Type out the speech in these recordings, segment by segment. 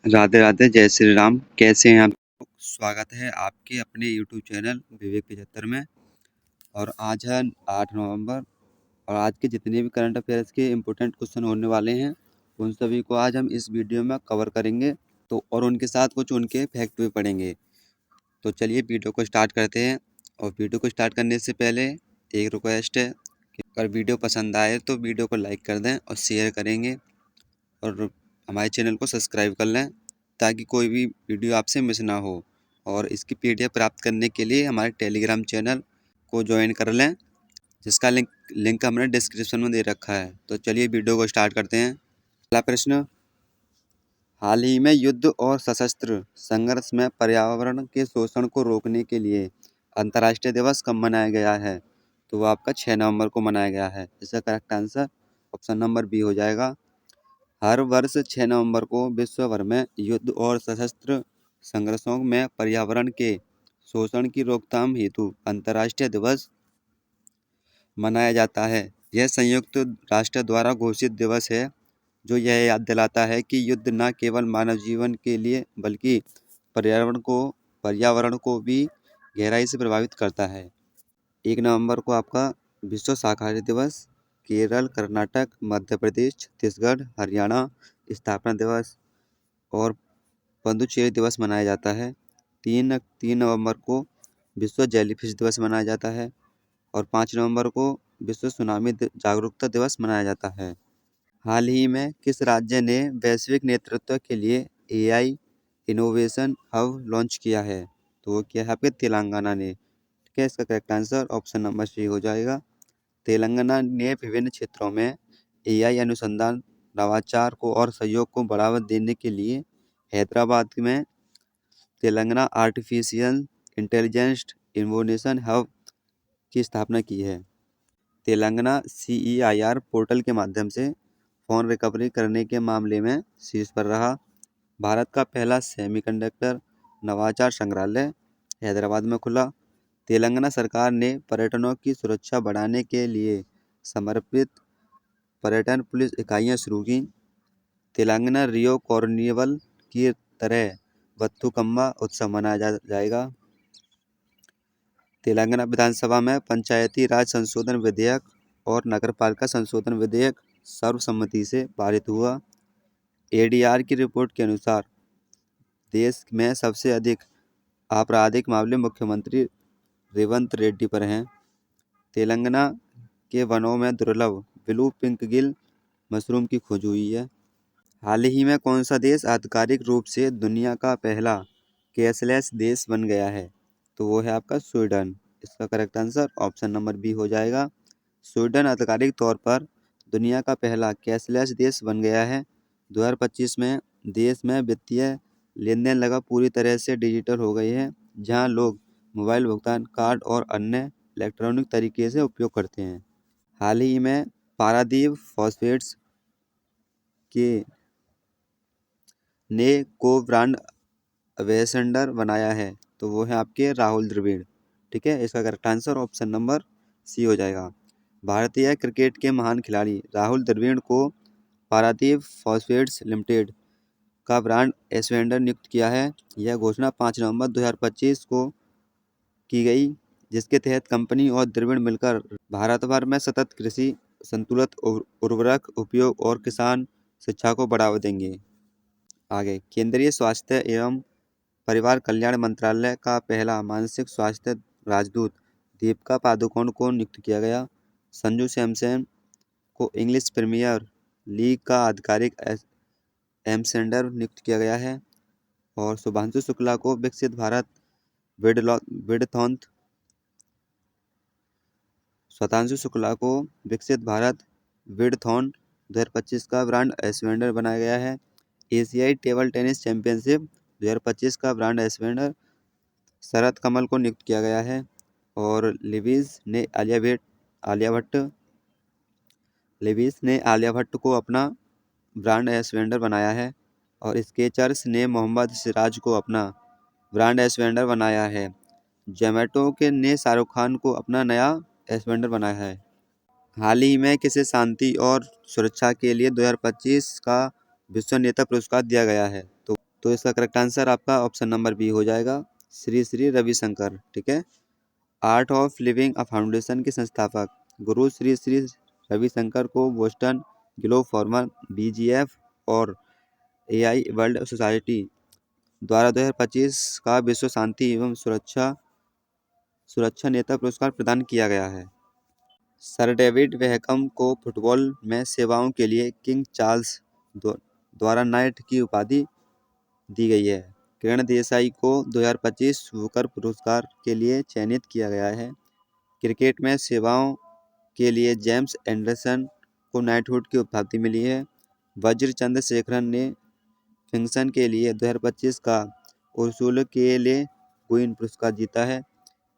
राधे राधे, जय श्री राम। कैसे हैं आप? स्वागत है आपके अपने यूट्यूब चैनल विवेक 75 में। और आज है 8 नवंबर। और आज के जितने भी करंट अफेयर्स के इम्पोर्टेंट क्वेश्चन होने वाले हैं उन सभी को आज हम इस वीडियो में कवर करेंगे। तो और उनके साथ कुछ उनके फैक्ट भी पढ़ेंगे। तो चलिए वीडियो को स्टार्ट करते हैं। और वीडियो को स्टार्ट करने से पहले एक रिक्वेस्ट है कि अगर वीडियो पसंद आए तो वीडियो को लाइक कर दें और शेयर करेंगे। और हमारे चैनल को सब्सक्राइब कर लें ताकि कोई भी वीडियो आपसे मिस ना हो। और इसकी पीडीएफ प्राप्त करने के लिए हमारे टेलीग्राम चैनल को ज्वाइन कर लें, जिसका लिंक हमने डिस्क्रिप्शन में दे रखा है। तो चलिए वीडियो को स्टार्ट करते हैं। पहला प्रश्न, हाल ही में युद्ध और सशस्त्र संघर्ष में पर्यावरण के शोषण को रोकने के लिए अंतर्राष्ट्रीय दिवस कब मनाया गया है? तो वो आपका 6 नवंबर को मनाया गया है। इसका correct answer option number B हो जाएगा। हर वर्ष 6 नवंबर को विश्व भर में युद्ध और सशस्त्र संघर्षों में पर्यावरण के शोषण की रोकथाम हेतु अंतर्राष्ट्रीय दिवस मनाया जाता है। यह संयुक्त राष्ट्र द्वारा घोषित दिवस है जो यह याद दिलाता है कि युद्ध न केवल मानव जीवन के लिए बल्कि पर्यावरण को भी गहराई से प्रभावित करता है। 1 नवंबर को आपका विश्व शाकाहारी दिवस, केरल, कर्नाटक, मध्य प्रदेश, छत्तीसगढ़, हरियाणा स्थापना दिवस और पुडुचेरी दिवस मनाया जाता है। 3 नवंबर को विश्व जेलीफिश दिवस मनाया जाता है। और 5 नवंबर को विश्व सुनामी जागरूकता दिवस मनाया जाता है। हाल ही में किस राज्य ने वैश्विक नेतृत्व के लिए एआई इनोवेशन हब लॉन्च किया है? तो वो किया है आपके तेलंगाना ने। ठीक है, इसका correct answer option number C हो जाएगा। तेलंगाना ने विभिन्न क्षेत्रों में एआई अनुसंधान, नवाचार को और सहयोग को बढ़ावा देने के लिए हैदराबाद में Telangana artificial intelligence innovation hub की स्थापना की है। तेलंगाना सीईआईआर पोर्टल के माध्यम से फ़ोन रिकवरी करने के मामले में शीर्ष पर रहा। भारत का पहला सेमीकंडक्टर नवाचार संग्रहालय हैदराबाद में खुला। तेलंगाना सरकार ने पर्यटकों की सुरक्षा बढ़ाने के लिए समर्पित पर्यटन पुलिस इकाइयाँ शुरू की। तेलंगाना रियो कार्निवल की तरह बथुकम्मा उत्सव मनाया जाएगा। तेलंगाना विधानसभा में पंचायती राज संशोधन विधेयक और नगरपालिका संशोधन विधेयक सर्वसम्मति से पारित हुआ। एडीआर की रिपोर्ट के अनुसार देश में सबसे अधिक आपराधिक मामले मुख्यमंत्री रेवंत रेड्डी पर हैं। तेलंगाना के वनों में दुर्लभ ब्लू पिंक गिल मशरूम की खोज हुई है। हाल ही में कौन सा देश आधिकारिक रूप से दुनिया का पहला कैशलेस देश बन गया है? तो वो है आपका स्वीडन। इसका correct answer option number B हो जाएगा। स्वीडन आधिकारिक तौर पर दुनिया का पहला कैशलेस देश बन गया है। 2025 में देश में वित्तीय लेन देन लगभग पूरी तरह से डिजिटल हो गई है, जहां लोग मोबाइल भुगतान, कार्ड और अन्य इलेक्ट्रॉनिक तरीके से उपयोग करते हैं। हाल ही में पारादीप फॉस्फेट्स के ने को ब्रांड एम्बेसडर बनाया है। तो वो है आपके राहुल द्रविड़। ठीक है, इसका correct answer option number C हो जाएगा। भारतीय क्रिकेट के महान खिलाड़ी राहुल द्रविड़ को पारादीप फॉस्फेट्स लिमिटेड का ब्रांड एम्बेसडर नियुक्त किया है। यह घोषणा 5 नवंबर 2025 को की गई, जिसके तहत कंपनी और द्रविड़ मिलकर भारत भर में सतत कृषि, संतुलित उर्वरक उपयोग और किसान शिक्षा को बढ़ावा देंगे। आगे, केंद्रीय स्वास्थ्य एवं परिवार कल्याण मंत्रालय का पहला मानसिक स्वास्थ्य राजदूत दीपिका पादुकोण को नियुक्त किया गया। संजू सैमसन को इंग्लिश प्रीमियर लीग का आधिकारिक एम्बेसडर नियुक्त किया गया है। और शुभांशु शुक्ला को विकसित भारत विडथॉन शतांशु शुक्ला को विकसित भारत विडथॉन 2025 का ब्रांड एम्बेसडर बनाया गया है। एशियाई टेबल टेनिस चैंपियनशिप 2025 का ब्रांड एम्बेसडर शरद कमल को नियुक्त किया गया है। और लिविस ने आलिया भट्ट को अपना ब्रांड एम्बेसडर बनाया है। और स्केचर्स ने मोहम्मद सिराज को अपना ब्रांड एम्बेसडर बनाया है। जोमेटो के ने शाहरुख खान को अपना नया एम्बेसडर बनाया है। हाल ही में किसे शांति और सुरक्षा के लिए 2025 का विश्व नेता पुरस्कार दिया गया है? तो तो इसका करेक्ट आंसर आपका ऑप्शन नंबर बी हो जाएगा, श्री श्री रविशंकर। ठीक है। Art of living a foundation के संस्थापक गुरु श्री श्री रविशंकर को बोस्टन ग्लोब फॉर्मर, बीजीएफ और एआई वर्ल्ड सोसाइटी द्वारा 2025 का विश्व शांति एवं सुरक्षा नेता पुरस्कार प्रदान किया गया है। सर डेविड बेकहम को फुटबॉल में सेवाओं के लिए किंग चार्ल्स द्वारा नाइट की उपाधि दी गई है। किरण देसाई को 2025 बुकर पुरस्कार के लिए चयनित किया गया है। क्रिकेट में सेवाओं के लिए जेम्स एंडरसन को नाइटहुड की उपाधि मिली है। वज्र चंद्रशेखरन ने फिक्शन के लिए 2025 का उर्सुला के लिए गुइन पुरस्कार जीता है।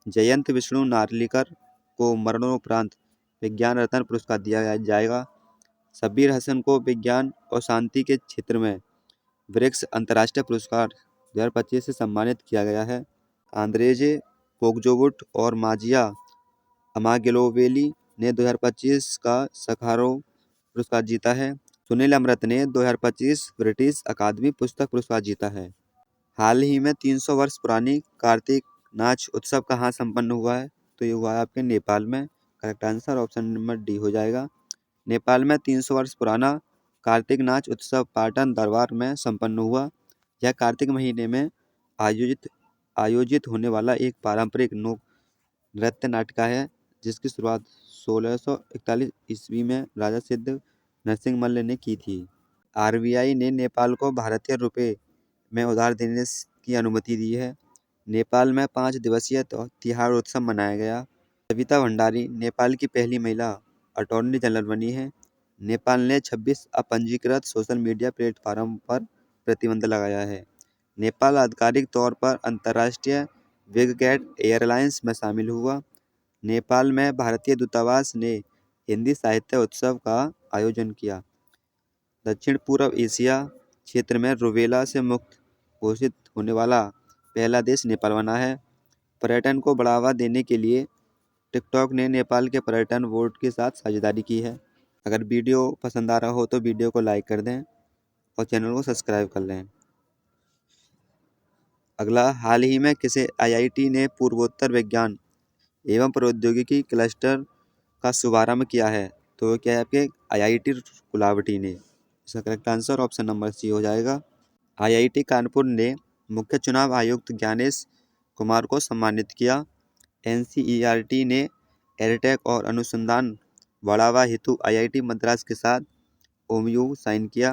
जयंत विष्णु नार्लिकर को मरणोपरांत विज्ञान रत्न पुरस्कार दिया जाएगा। शब्बीर हसन को विज्ञान और शांति के क्षेत्र में ब्रिक्स अंतर्राष्ट्रीय पुरस्कार 2025 से सम्मानित किया गया है। आंद्रेजे पोग्जोवुट और माजिया अमागेलोवेली ने 2025 का सखारोव पुरस्कार जीता है। सुनील अमृत ने 2025 ब्रिटिश अकादमी पुस्तक पुरस्कार जीता है। हाल ही में 300 वर्ष पुरानी कार्तिक नाच उत्सव कहाँ संपन्न हुआ है? तो ये हुआ है आपके नेपाल में। Correct answer option number D हो जाएगा। नेपाल में 300 वर्ष पुराना कार्तिक नाच उत्सव पाटन दरबार में संपन्न हुआ। यह कार्तिक महीने में आयोजित होने वाला एक पारंपरिक नृत्य नाटिका है, जिसकी शुरुआत 1641 ईस्वी में राजा सिद्ध नरसिंह मल्ल ने की थी। आरबीआई ने नेपाल को भारतीय रुपये में उधार देने की अनुमति दी है। नेपाल में 5 दिवसीय तिहाड़ उत्सव मनाया गया। सविता भंडारी नेपाल की पहली महिला अटॉर्नी जनरल बनी है। नेपाल ने 26 अपंजीकृत सोशल मीडिया प्लेटफॉर्म पर प्रतिबंध लगाया है। नेपाल आधिकारिक तौर पर अंतर्राष्ट्रीय बिगगेट एयरलाइंस में शामिल हुआ। नेपाल में भारतीय दूतावास ने हिंदी साहित्य उत्सव का आयोजन किया। दक्षिण पूर्व एशिया क्षेत्र में रूबेला से मुक्त घोषित होने वाला पहला देश नेपाल बना है। पर्यटन को बढ़ावा देने के लिए टिकटॉक ने नेपाल के पर्यटन बोर्ड के साथ साझेदारी की है। अगर वीडियो पसंद आ रहा हो तो वीडियो को लाइक कर दें और चैनल को सब्सक्राइब कर लें। अगला, हाल ही में किसे आईआईटी ने पूर्वोत्तर विज्ञान एवं प्रौद्योगिकी क्लस्टर का शुभारंभ किया है? तो क्या है आपके आईआईटी गुवाहाटी ने। इसका correct answer option number C हो जाएगा। आईआईटी कानपुर ने मुख्य चुनाव आयुक्त ज्ञानेश कुमार को सम्मानित किया। एनसीईआरटी ने एयरटेक और अनुसंधान बढ़ावा हेतु आईआईटी मद्रास के साथ ओमयू साइन किया।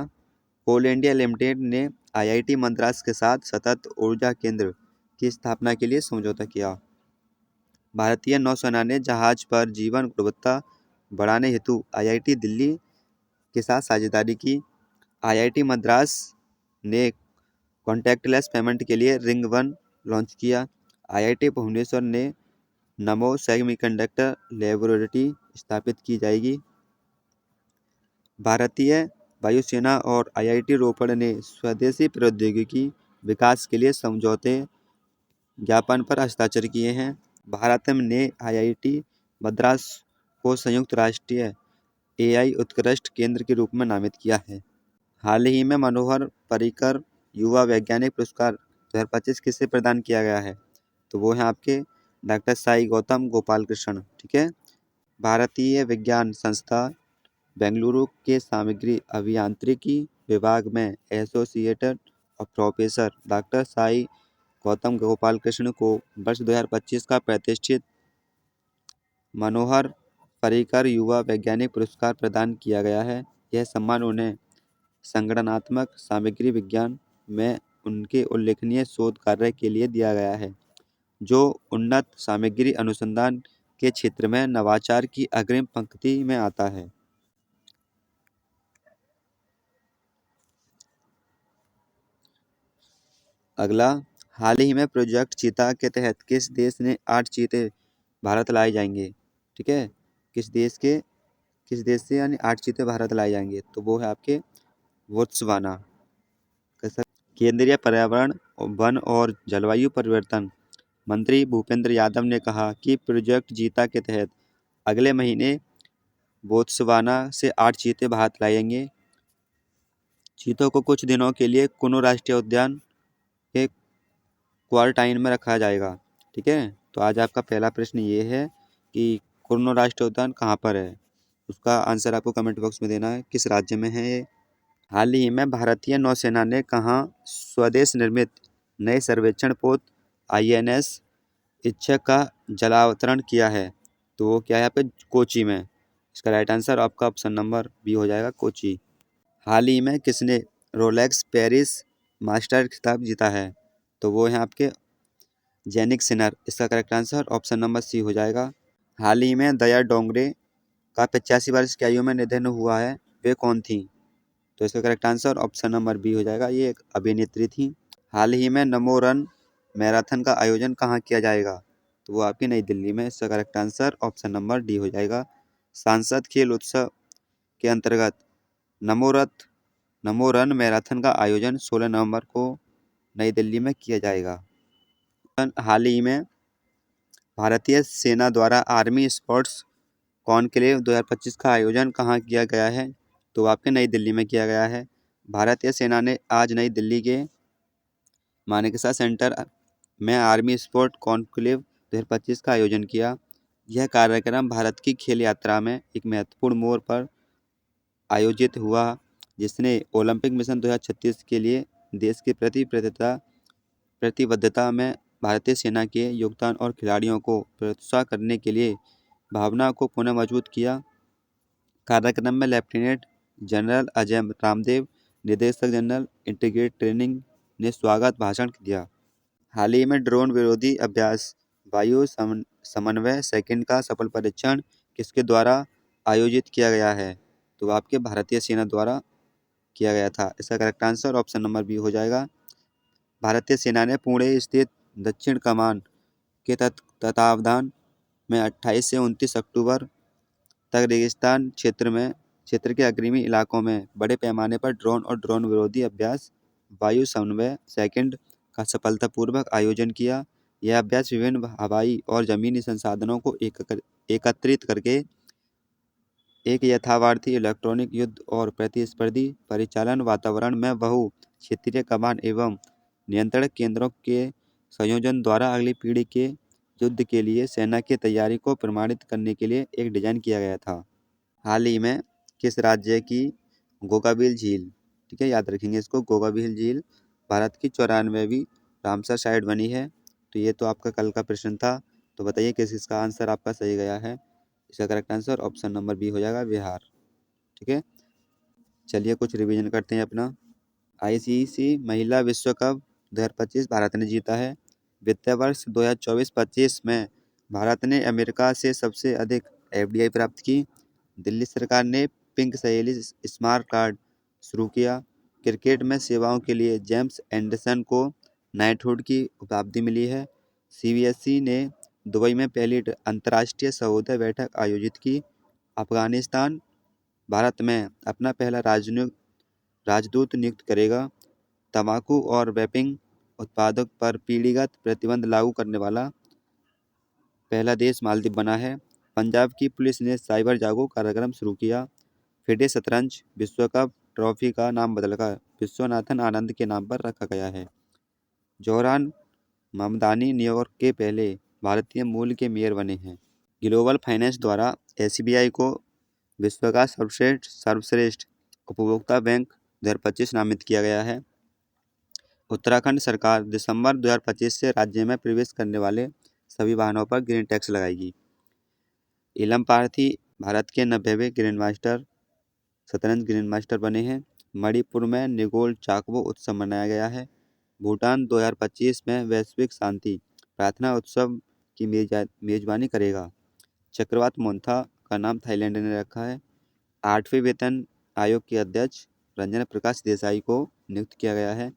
कोल इंडिया लिमिटेड ने आईआईटी मद्रास के साथ सतत ऊर्जा केंद्र की स्थापना के लिए समझौता किया। भारतीय नौसेना ने जहाज पर जीवन गुणवत्ता बढ़ाने हेतु आईआईटी दिल्ली के साथ साझेदारी की। आईआईटी मद्रास ने कॉन्टैक्टलेस पेमेंट के लिए रिंग वन लॉन्च किया। आईआईटी भुवनेश्वर ने नमो सेमीकंडक्टर लेबोरेटरी स्थापित की जाएगी। भारतीय वायुसेना और आईआईटी रोपड़ ने स्वदेशी प्रौद्योगिकी विकास के लिए समझौते ज्ञापन पर हस्ताक्षर किए हैं। भारत ने आईआईटी मद्रास को संयुक्त राष्ट्रीय एआई उत्कृष्ट केंद्र के रूप में नामित किया है। हाल ही में मनोहर पर्रिकर युवा वैज्ञानिक पुरस्कार 2025 किसे प्रदान किया गया है? तो वो है आपके डॉक्टर साई गौतम गोपाल कृष्ण। ठीक है। भारतीय विज्ञान संस्थान बेंगलुरु के सामग्री अभियांत्रिकी विभाग में associated professor doctor Sai Gautam Gopal Krishna को वर्ष 2025 का प्रतिष्ठित मनोहर पर्रिकर युवा वैज्ञानिक पुरस्कार प्रदान किया गया है। यह सम्मान उन्हें संगणनात्मक सामग्री विज्ञान में उनके उल्लेखनीय शोध कार्य के लिए दिया गया है, जो उन्नत सामग्री अनुसंधान के क्षेत्र में नवाचार की अग्रिम पंक्ति में आता है। अगला, हाल ही में प्रोजेक्ट चीता के तहत किस देश ने 8 चीते भारत लाए जाएंगे? ठीक है। किस देश से यानी 8 चीते भारत लाए जाएंगे? तो वो है आपके बोत्सवाना। केंद्रीय पर्यावरण, वन और जलवायु परिवर्तन मंत्री भूपेंद्र यादव ने कहा कि प्रोजेक्ट चीता के तहत अगले महीने बोत्सवाना से 8 चीते भारत लाए जाएंगे। चीतों को कुछ दिनों के लिए कुनो राष्ट्रीय उद्यान के क्वारंटाइन में रखा जाएगा। ठीक है, तो आज आपका पहला प्रश्न ये है कि कुनो राष्ट्रीय उद्यान कहाँ पर है। उसका आंसर आपको कमेंट बॉक्स में देना है, किस राज्य में है ये। हाल ही में भारतीय नौसेना ने कहाँ स्वदेश निर्मित नए सर्वेक्षण पोत INS इच्छक का जलावतरण किया है। तो वो क्या है यहाँ पे, कोची में। इसका राइट आंसर आपका ऑप्शन नंबर बी हो जाएगा, कोची। हाल ही में किसने रोलेक्स पेरिस मास्टर खिताब जीता है। तो वो है आपके जेनिक सिनर। इसका correct answer option number C हो जाएगा। हाल ही में दया डोंगरे का 85 वर्ष की आयु में निधन हुआ है, वे कौन थी। तो इसका correct answer option number B हो जाएगा, ये एक अभिनेत्री थी। हाल ही में नमो रन मैराथन का आयोजन कहाँ किया जाएगा। तो वो आपकी नई दिल्ली में। इसका correct answer option number D हो जाएगा। सांसद खेल उत्सव के अंतर्गत नमो रन मैराथन का आयोजन 16 नवंबर को नई दिल्ली में किया जाएगा। हाल ही में भारतीय सेना द्वारा आर्मी स्पोर्ट्स कॉन्क्लेव 2025 का आयोजन कहाँ किया गया है। तो आपके नई दिल्ली में किया गया है। भारतीय सेना ने आज नई दिल्ली के मानेकशॉ सेंटर में आर्मी स्पोर्ट कॉन्क्लेव 2025 का आयोजन किया। यह कार्यक्रम भारत की खेल यात्रा में एक महत्वपूर्ण मोड़ पर आयोजित हुआ, जिसने ओलंपिक मिशन 2036 के लिए देश की प्रतिबद्धता में भारतीय सेना के योगदान और खिलाड़ियों को प्रोत्साहित करने के लिए भावना को पुनः मजबूत किया। कार्यक्रम में लेफ्टिनेंट जनरल अजय रामदेव, निदेशक जनरल इंटीग्रेटेड ट्रेनिंग ने स्वागत भाषण दिया। हाल ही में ड्रोन विरोधी अभ्यास वायु समन्वय सेकंड का सफल परीक्षण किसके द्वारा आयोजित किया गया है। तो आपके भारतीय सेना द्वारा किया गया था। इसका correct answer option number B हो जाएगा। भारतीय सेना ने पुणे स्थित दक्षिण कमान के तत्वावधान में 28 से 29 अक्टूबर तक रेगिस्तान क्षेत्र के अग्रणी इलाकों में बड़े पैमाने पर ड्रोन और ड्रोन विरोधी अभ्यास वायु समन्वय सेकंड का सफलतापूर्वक आयोजन किया। यह अभ्यास विभिन्न हवाई और जमीनी संसाधनों को एकत्रित करके एक यथार्थी इलेक्ट्रॉनिक युद्ध और प्रतिस्पर्धी परिचालन वातावरण में बहु क्षेत्रीय कमान एवं नियंत्रण केंद्रों के संयोजन द्वारा अगली पीढ़ी के युद्ध के लिए सेना की तैयारी को प्रमाणित करने के लिए एक डिजाइन किया गया था। हाल ही में किस राज्य की गोगाबिल झील, ठीक है याद रखेंगे इसको, गोगाबिल झील भारत की 94वीं रामसर साइट बनी है। तो ये तो आपका कल का प्रश्न था। तो बताइए किस इसका आंसर आपका सही गया है। इसका correct answer option number B हो जाएगा, बिहार। ठीक है, चलिए कुछ रिवीजन करते हैं अपना। ICC महिला विश्व कप 2025 भारत ने जीता है। वित्तीय वर्ष 2024-25 में भारत ने अमेरिका से सबसे अधिक FDI प्राप्त की। दिल्ली सरकार ने पिंक सहेली स्मार्ट कार्ड शुरू किया। क्रिकेट में सेवाओं के लिए जेम्स एंडरसन को नाइटहुड की उपाधि मिली है। CBSE ने दुबई में पहली अंतर्राष्ट्रीय सहोदय बैठक आयोजित की। अफगानिस्तान भारत में अपना पहला राजदूत नियुक्त करेगा। तंबाकू और वेपिंग उत्पादों पर पीढ़ीगत प्रतिबंध लागू करने वाला पहला देश मालदीव बना है। पंजाब की पुलिस ने साइबर जागो कार्यक्रम शुरू किया। फिडे शतरंज विश्व कप ट्रॉफी का नाम बदलकर विश्वनाथन आनंद के नाम पर रखा गया है। जोहरान ममदानी न्यूयॉर्क के पहले भारतीय मूल के मेयर बने हैं। ग्लोबल फाइनेंस द्वारा SBI को विश्व का सर्वश्रेष्ठ उपभोक्ता बैंक 2025 नामित किया गया है। उत्तराखंड सरकार दिसंबर 2025 से राज्य में प्रवेश करने वाले सभी वाहनों पर ग्रीन टैक्स लगाएगी। इलम पार्थी भारत के 90वें ग्रैंड मास्टर शतरंज ग्रैंड मास्टर बने हैं। मणिपुर में निगोल चाकबो उत्सव मनाया गया है। भूटान 2025 में वैश्विक शांति प्रार्थना उत्सव की मेजबानी करेगा। चक्रवात मोन्था का नाम थाईलैंड ने रखा है। 8वें वेतन आयोग के अध्यक्ष रंजन प्रकाश देसाई को नियुक्त किया गया है।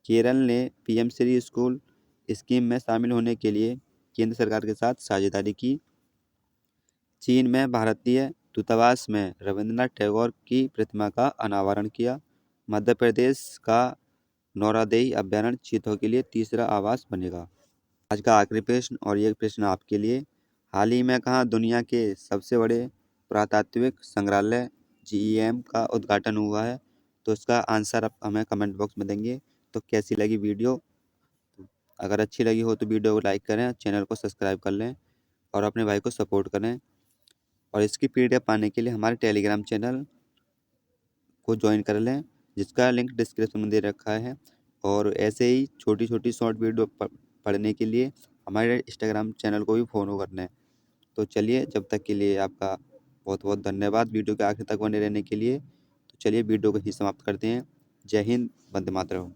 केरल ने PM श्री स्कूल स्कीम में शामिल होने के लिए केंद्र सरकार के साथ साझेदारी की। चीन में भारतीय दूतावास में रविंद्रनाथ टैगोर की प्रतिमा का अनावरण किया। मध्य प्रदेश का नौरादेही अभ्यारण्य चीतों के लिए तीसरा आवास बनेगा। आज का आखिरी प्रश्न, और ये प्रश्न आपके लिए। हाल ही में कहाँ दुनिया के सबसे बड़े पुरातात्विक संग्रहालय GEM का उद्घाटन हुआ है। तो इसका आंसर आप हमें कमेंट बॉक्स में देंगे। तो कैसी लगी वीडियो? अगर अच्छी लगी हो तो वीडियो को लाइक करें, चैनल को सब्सक्राइब कर लें और अपने भाई को सपोर्ट करें। और इसकी पीडीएफ पाने के लिए हमारे टेलीग्राम चैनल को ज्वाइन कर लें, जिसका लिंक डिस्क्रिप्शन में दे रखा है। और ऐसे ही छोटी छोटी शॉर्ट वीडियो पढ़ने के लिए हमारे इंस्टाग्राम चैनल को भी फॉलो कर लें। तो चलिए, जब तक के लिए आपका बहुत बहुत धन्यवाद वीडियो के आखिर तक बने रहने के लिए। तो चलिए वीडियो को ही समाप्त करते हैं। जय हिंद, वंदे मातरम।